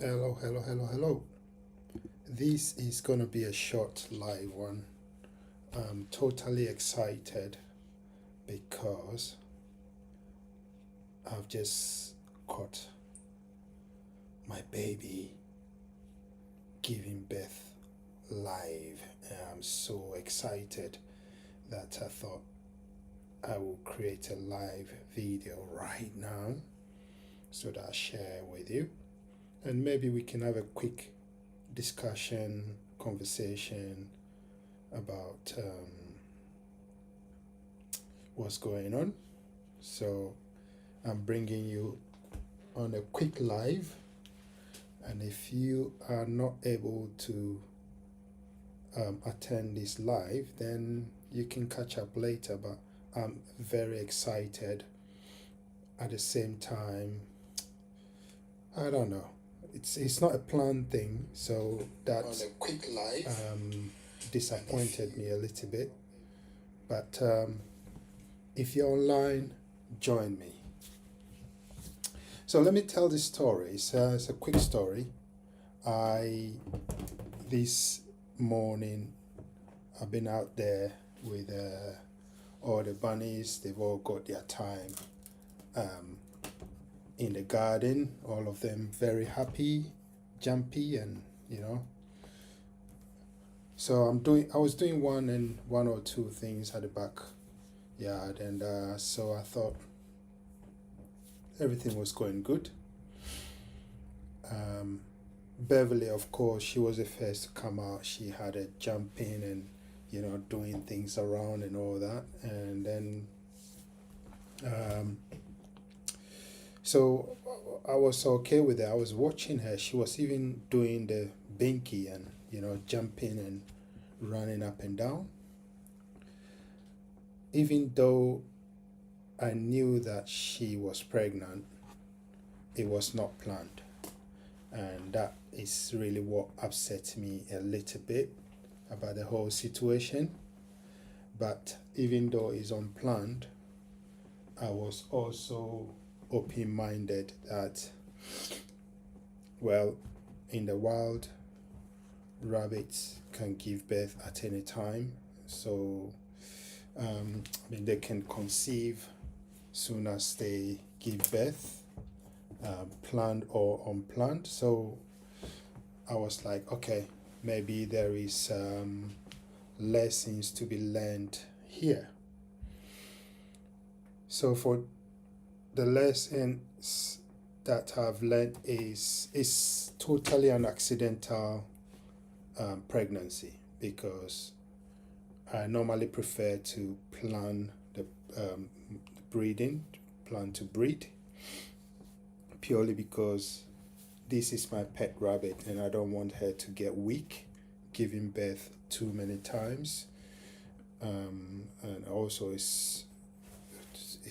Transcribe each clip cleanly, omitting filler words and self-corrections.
Hello, hello, hello, hello. This is gonna be a short live one. I'm totally excited because I've just caught my baby giving birth live. And I'm so excited that I thought I will create a live video right now so that I'll share with you. And maybe we can have a quick discussion, conversation about what's going on. So I'm bringing you on a quick live, and if you are not able to attend this live, then you can catch up later. But I'm very excited. At the same time, I don't know. It's not a planned thing, so that on a quick live disappointed me a little bit. But if you're online, join me. So let me tell this story. It's a quick story. This morning, I've been out there with all the bunnies. They've all got their time in the garden. All of them very happy, jumpy, and So I was doing one or two things at the backyard, and so I thought everything was going good. Beverly, of course, she was the first to come out. She had a jumping and doing things around and all that, and then so I was okay with it. I was watching her. She was even doing the binky and jumping and running up and down. Even though I knew that she was pregnant, it was not planned. And that is really what upset me a little bit about the whole situation. But even though it's unplanned, I was also open-minded that, well, in the wild, rabbits can give birth at any time. So they can conceive soon as they give birth, planned or unplanned. So I was like, okay, maybe there is lessons to be learned here. So for the lessons that I've learned is totally an accidental pregnancy, because I normally prefer to plan the breeding, plan to breed, purely because this is my pet rabbit and I don't want her to get weak giving birth too many times. And also it's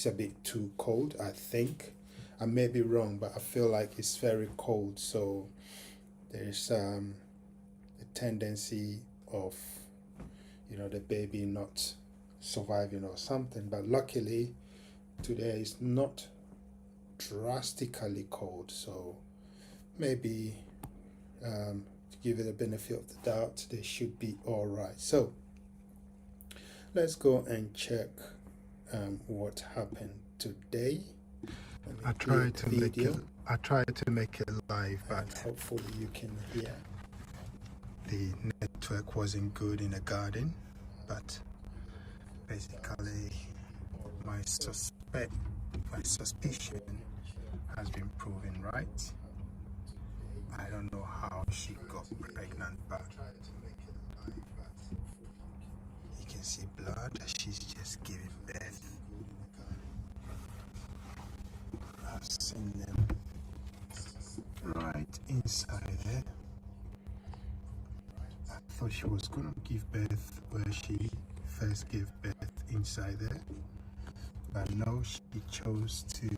a bit too cold, I think. I may be wrong, but I feel like it's very cold, so there's a tendency of the baby not surviving or something. But luckily today is not drastically cold, so maybe to give it a benefit of the doubt, they should be all right. So let's go and check what happened today. I tried to make it live, but hopefully you can hear. The network wasn't good in the garden, but basically my suspicion has been proven right. I don't know how she got pregnant, but you can see blood. She's just giving birth. I've seen them right inside there. I thought she was gonna give birth where she first gave birth inside there, but no, she chose to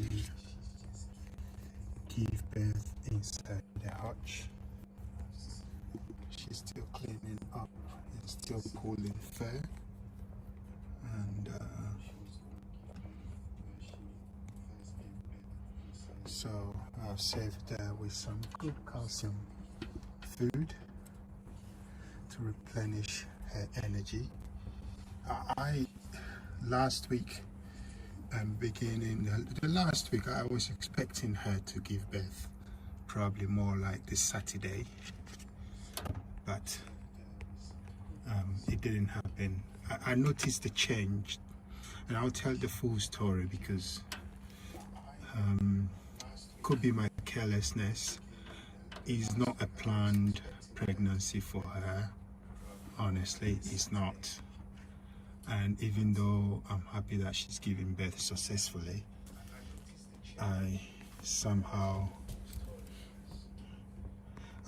give birth inside the hutch. She's still cleaning up and still pulling fur, and So I've saved with some good calcium food to replenish her energy. I last week and beginning the last week I was expecting her to give birth, probably more like this Saturday, but it didn't happen. I noticed the change, and I'll tell the full story because could be my carelessness. It's not a planned pregnancy for her. Honestly, it's not. And even though I'm happy that she's giving birth successfully, I'm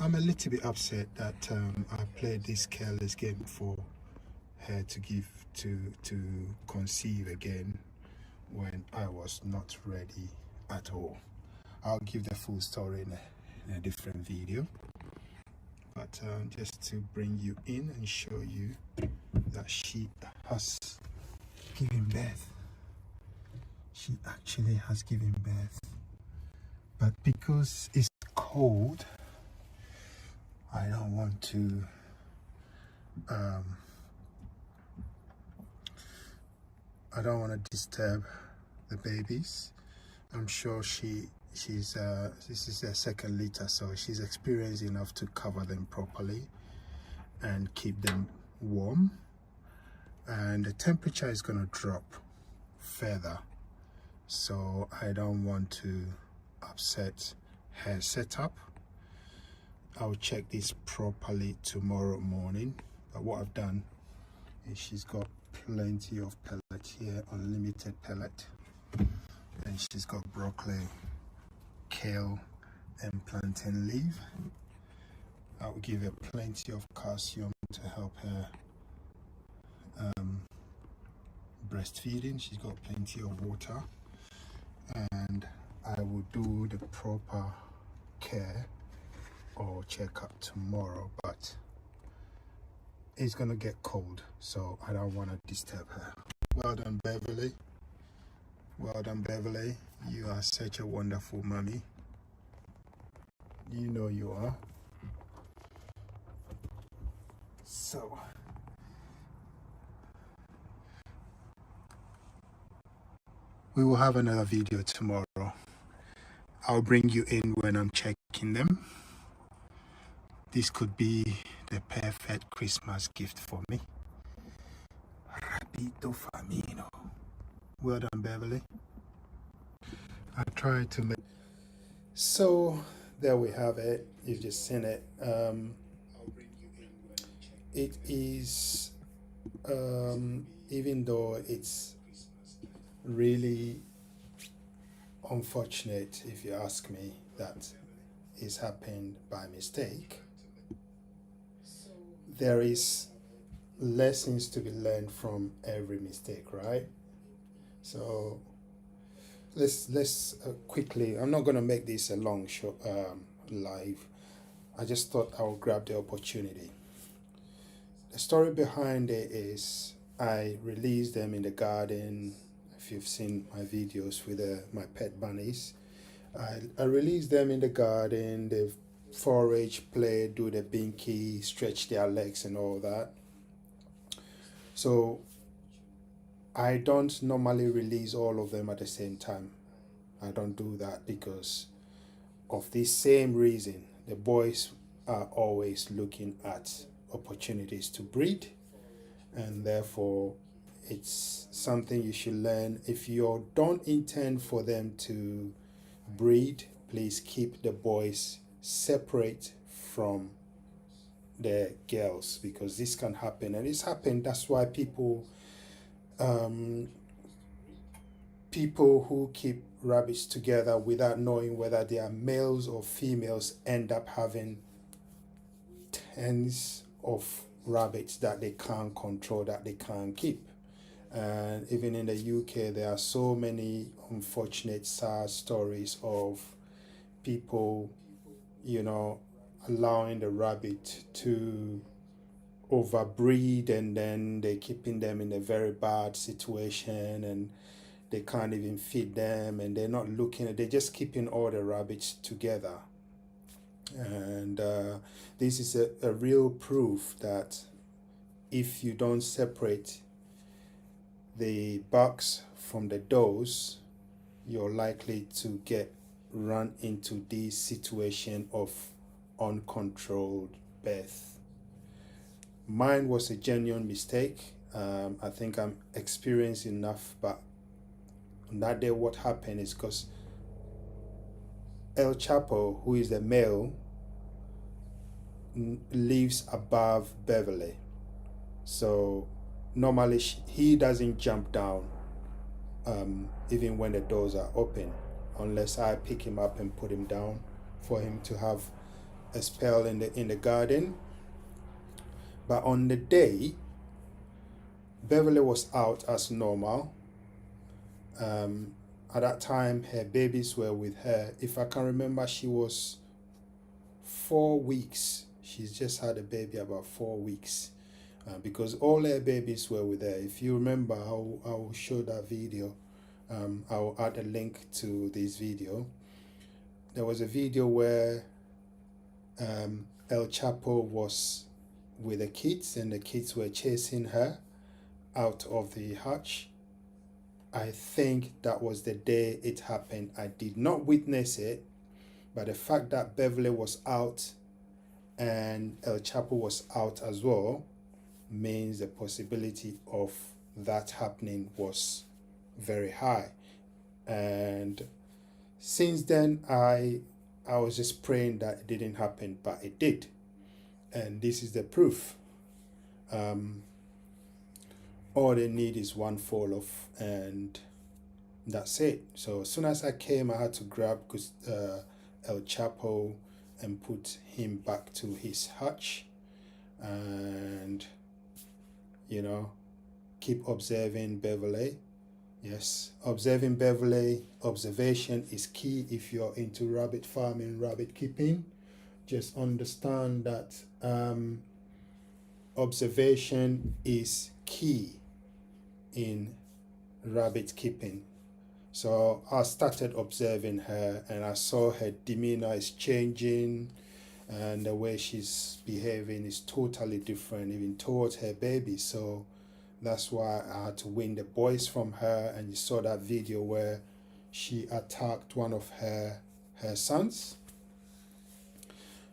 a little bit upset that I played this careless game for her to conceive again when I was not ready at all. I'll give the full story in a different video, but just to bring you in and show you that she has given birth. She actually has given birth, but because it's cold, I don't want to disturb the babies. I'm sure she's this is their second litter, so she's experienced enough to cover them properly and keep them warm, and the temperature is going to drop further, so I don't want to upset her setup. I'll check this properly tomorrow morning, but what I've done is she's got plenty of pellet here, unlimited pellet, and she's got broccoli, kale and plantain leaf. I will give her plenty of calcium to help her breastfeeding. She's got plenty of water, and I will do the proper care or checkup tomorrow, but it's gonna get cold, so I don't want to disturb her. Well done, Beverly. Well done, Beverly. You are such a wonderful mommy. You know you are. So we will have another video tomorrow. I'll bring you in when I'm checking them. This could be the perfect Christmas gift for me. Rabbito Farmino. Well done, Beverly. I tried to make. So there we have it. You've just seen it. It is, even though it's really unfortunate, if you ask me, that is happened by mistake, there is lessons to be learned from every mistake, right? So let's quickly, I'm not going to make this a long show live. I just thought I would grab the opportunity. The story behind it is I released them in the garden. If you've seen my videos with my pet bunnies, I released them in the garden. They've forage, play, do the binky, stretch their legs and all that. So I don't normally release all of them at the same time. I don't do that because of this same reason. The boys are always looking at opportunities to breed, and therefore it's something you should learn. If you don't intend for them to breed, please keep the boys separate from the girls, because this can happen, and it's happened. That's why people who keep rabbits together without knowing whether they are males or females end up having tens of rabbits that they can't control, that they can't keep. And even in the UK, there are so many unfortunate, sad stories of people, allowing the rabbit to overbreed, and then they're keeping them in a very bad situation, and they can't even feed them, and they're not looking at, they're just keeping all the rabbits together. And this is a real proof that if you don't separate the bucks from the does, you're likely to get run into this situation of uncontrolled birth. Mine was a genuine mistake. I think I'm experienced enough, but on that day what happened is because El Chapo, who is the male, lives above Beverly. So normally he doesn't jump down even when the doors are open, unless I pick him up and put him down for him to have a spell in the garden. But on the day, Beverly was out as normal. At that time, her babies were with her. If I can remember, she was 4 weeks. She's just had a baby about 4 weeks, because all her babies were with her. If you remember, I'll show that video. I'll add a link to this video. There was a video where El Chapo was with the kids, and the kids were chasing her out of the hutch. I think that was the day it happened. I did not witness it, but the fact that Beverly was out and El Chapo was out as well means the possibility of that happening was very high. And since then, I was just praying that it didn't happen, but it did. And this is the proof. All they need is one fall off, and that's it. So as soon as I came, I had to grab El Chapo and put him back to his hutch, and keep observing Beverly. Yes, observing Beverly. Observation is key if you're into rabbit farming, rabbit keeping. Just understand that observation is key in rabbit keeping. So I started observing her, and I saw her demeanor is changing, and the way she's behaving is totally different, even towards her baby. So that's why I had to win the boys from her. And you saw that video where she attacked one of her sons.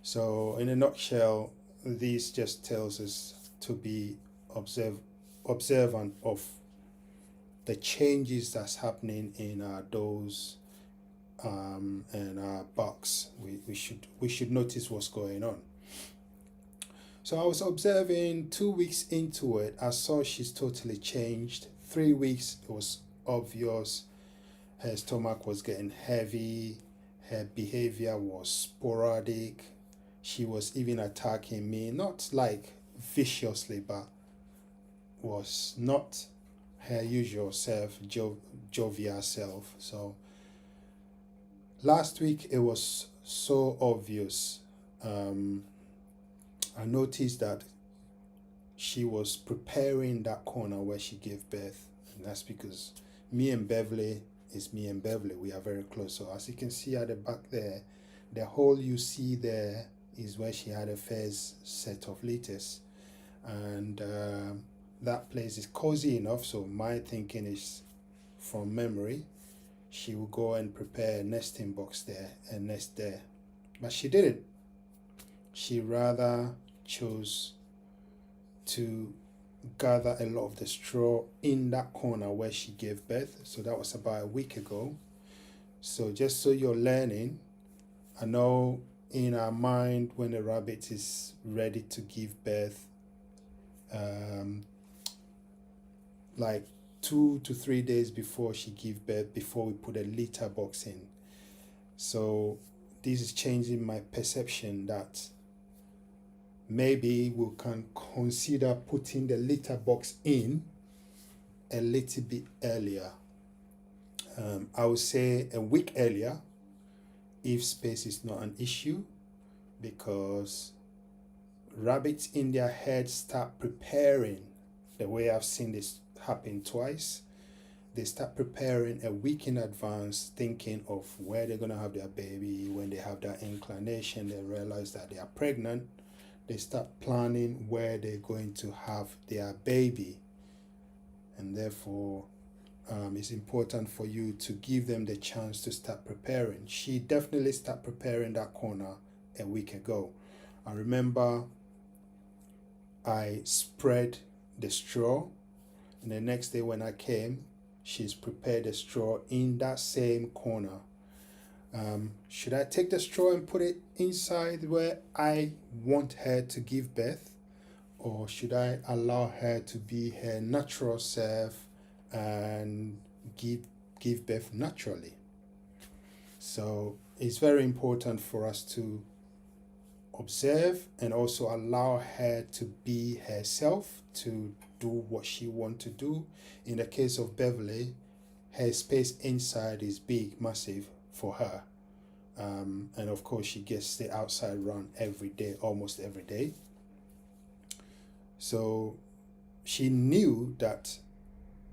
So in a nutshell, this just tells us to be observant of the changes that's happening in our does and our bucks. We should notice what's going on. So I was observing. 2 weeks into it, I saw she's totally changed. 3 weeks, it was obvious. Her stomach was getting heavy. Her behavior was sporadic. She was even attacking me, not like viciously, but was not her usual self, jovial self. So last week it was so obvious. I noticed that she was preparing that corner where she gave birth, and that's because me and Beverly, we are very close. So as you can see at the back there, the hole you see there is where she had her first set of litters, and that place is cozy enough. So my thinking is, from memory, she will go and prepare a nesting box there and nest there, but she didn't. She rather chose to gather a lot of the straw in that corner where she gave birth. So that was about a week ago. So just so you're learning, I know in our mind, when the rabbit is ready to give birth, like 2 to 3 days before she gives birth, before we put a litter box in. So this is changing my perception that maybe we can consider putting the litter box in a little bit earlier. I would say a week earlier, if space is not an issue, because rabbits in their heads start preparing, the way I've seen this happen twice. they start preparing a week in advance, thinking of where they're going to have their baby. When they have that inclination, they realize that they are pregnant. They start planning where they're going to have their baby. And therefore, it's important for you to give them the chance to start preparing. She definitely started preparing that corner a week ago. I remember I spread the straw, and the next day when I came, she's prepared the straw in that same corner. Should I take the straw and put it inside where I want her to give birth, or should I allow her to be her natural self and give birth naturally? So it's very important for us to observe and also allow her to be herself, to do what she wants to do. In the case of Beverly, her space inside is big, massive for her. And of course, she gets the outside run every day, almost every day. So she knew that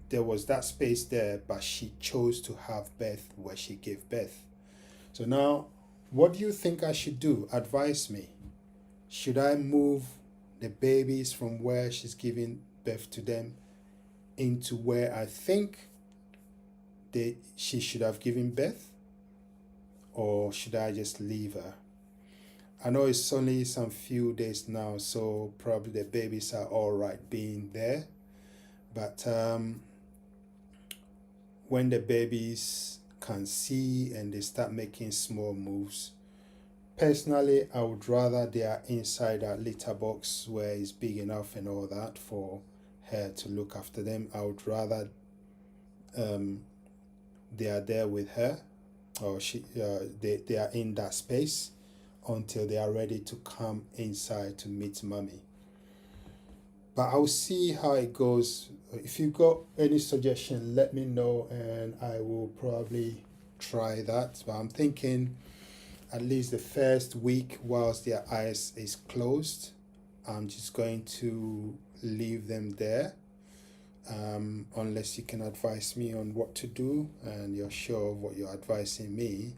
there was that space there, but she chose to have birth where she gave birth. So now, what do you think I should do? Advise me. Should I move the babies from where she's giving birth to them into where I think she should have given birth? Or should I just leave her? I know it's only some few days now, so probably the babies are all right being there. But when the babies can see and they start making small moves, personally, I would rather they are inside that litter box where it's big enough and all that for her to look after them. I would rather they are there with her, or they are in that space until they are ready to come inside to meet mommy. But I'll see how it goes. If you've got any suggestion, let me know and I will probably try that. But I'm thinking at least the first week whilst their eyes is closed, I'm just going to leave them there. Unless you can advise me on what to do and you're sure of what you're advising me,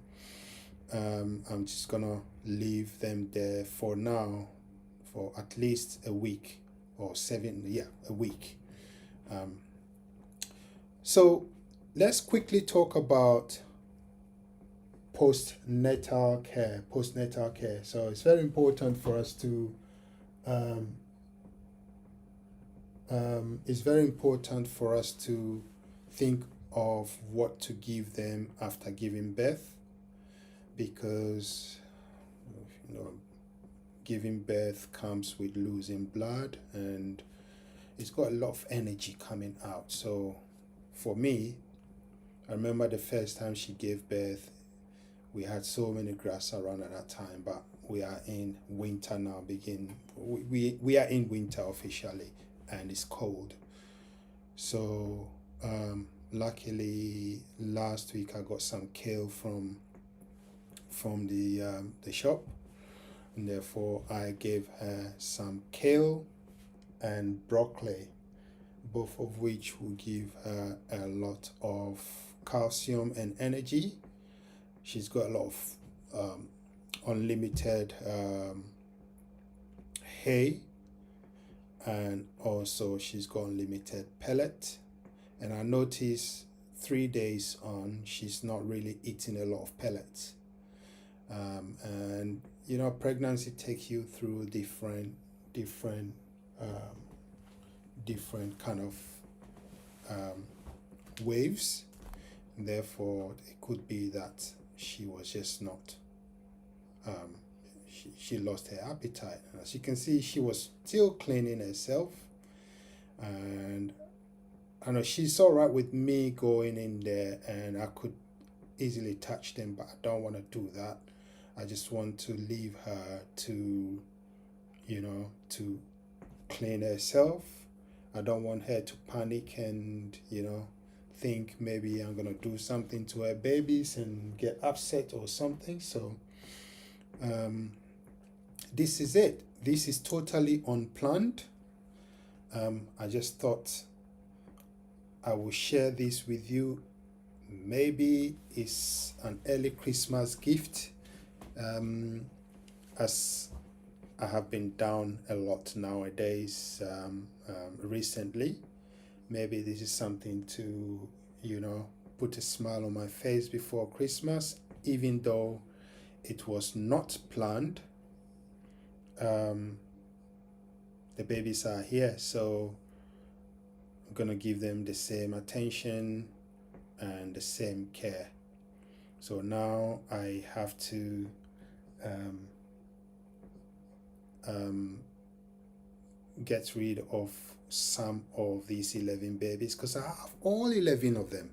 I'm just gonna leave them there for now for at least a week or a week. So let's quickly talk about postnatal care. So it's very important for us to think of what to give them after giving birth, because giving birth comes with losing blood and it's got a lot of energy coming out. So for me, I remember the first time she gave birth, we had so many grass around at that time, but we are in winter now. We are in winter officially, and it's cold. So luckily last week I got some kale from the shop, and therefore I gave her some kale and broccoli, both of which will give her a lot of calcium and energy. She's got a lot of unlimited hay, and also she's got unlimited pellet. And I noticed 3 days on, she's not really eating a lot of pellets. And pregnancy takes you through different kind of waves. Therefore, it could be that she was just not. She lost her appetite. And as you can see, she was still cleaning herself, and I know she's all right with me going in there, and I could easily touch them, but I don't want to do that. I just want to leave her to clean herself. I don't want her to panic and think maybe I'm gonna do something to her babies and get upset or something. So this is it. This is totally unplanned. I just thought I will share this with you. Maybe it's an early Christmas gift, as I have been down a lot nowadays, recently. Maybe this is something to, put a smile on my face before Christmas, even though it was not planned. The babies are here, so I'm gonna give them the same attention and the same care. So now I have to get rid of some of these 11 babies, because I have all 11 of them.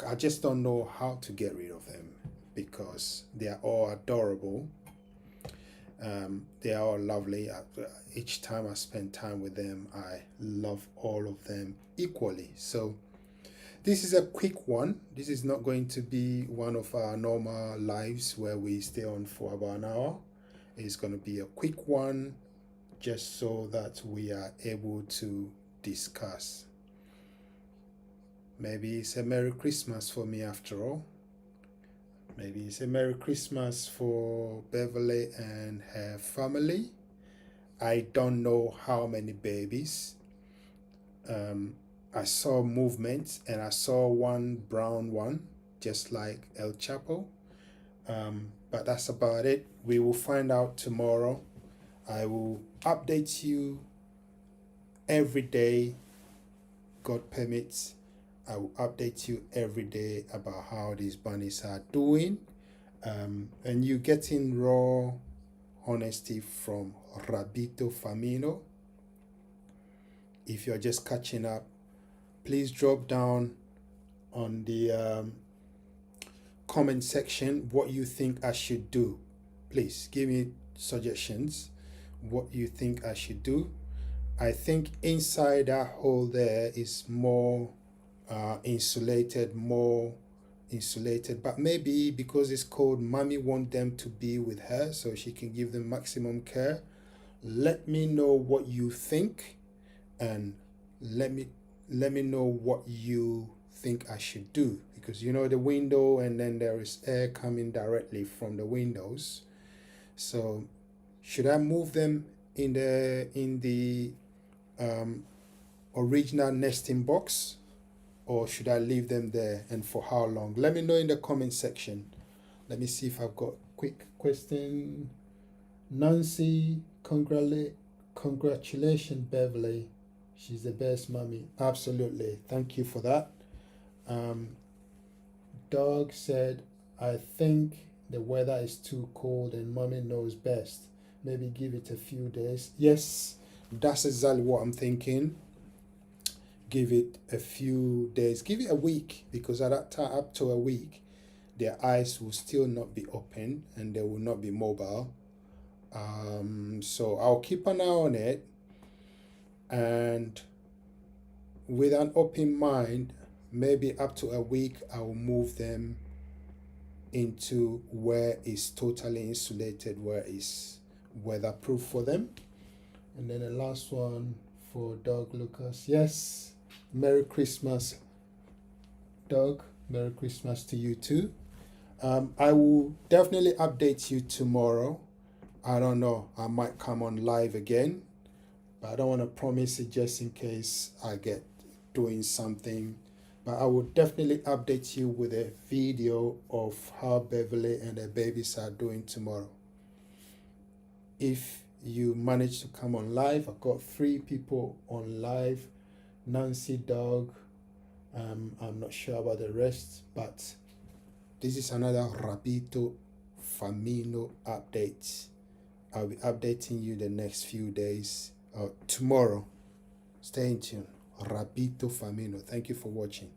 I just don't know how to get rid of them, because they are all adorable. They are all lovely. Each time I spend time with them, I love all of them equally. So this is a quick one. This is not going to be one of our normal lives where we stay on for about an hour. It's going to be a quick one, just so that we are able to discuss. Maybe it's a Merry Christmas for me after all. Maybe it's a Merry Christmas for Beverly and her family. I don't know how many babies. I saw movement, and I saw one brown one, just like El Chapo. But that's about it. We will find out tomorrow. I will update you every day, God permits. I will update you every day about how these bunnies are doing. And you getting raw honesty from Rabbito Farmino. If you're just catching up, please drop down on the comment section what you think I should do. Please give me suggestions what you think I should do. I think inside that hole there is more insulated, but maybe because it's cold, mommy want them to be with her so she can give them maximum care. Let me know what you think, and let me know what you think I should do, because the window, and then there is air coming directly from the windows. So should I move them in the original nesting box, or should I leave them there, and for how long? Let me know in the comment section. Let me see if I've got a quick question. Nancy, congratulations, Beverly. She's the best mommy. Absolutely. Thank you for that. Doug said, I think the weather is too cold and mommy knows best. Maybe give it a few days. Yes, that's exactly what I'm thinking. Give it a few days. Give it a week, because at that time, up to a week, their eyes will still not be open and they will not be mobile. So I'll keep an eye on it, and with an open mind, maybe up to a week, I will move them into where it's totally insulated, where it's weatherproof for them. And then the last one for Doug Lucas. Yes, Merry Christmas, Doug. Merry Christmas to you too. I will definitely update you tomorrow. I don't know, I might come on live again, but I don't want to promise it just in case I get doing something. But I will definitely update you with a video of how Beverly and the babies are doing tomorrow. If you manage to come on live, I've got 3 people on live. Nancy, Dog, I'm not sure about the rest, but this is another Rabbito Farmino update. I'll be updating you the next few days, tomorrow. Stay in tune. Rabbito Farmino. Thank you for watching.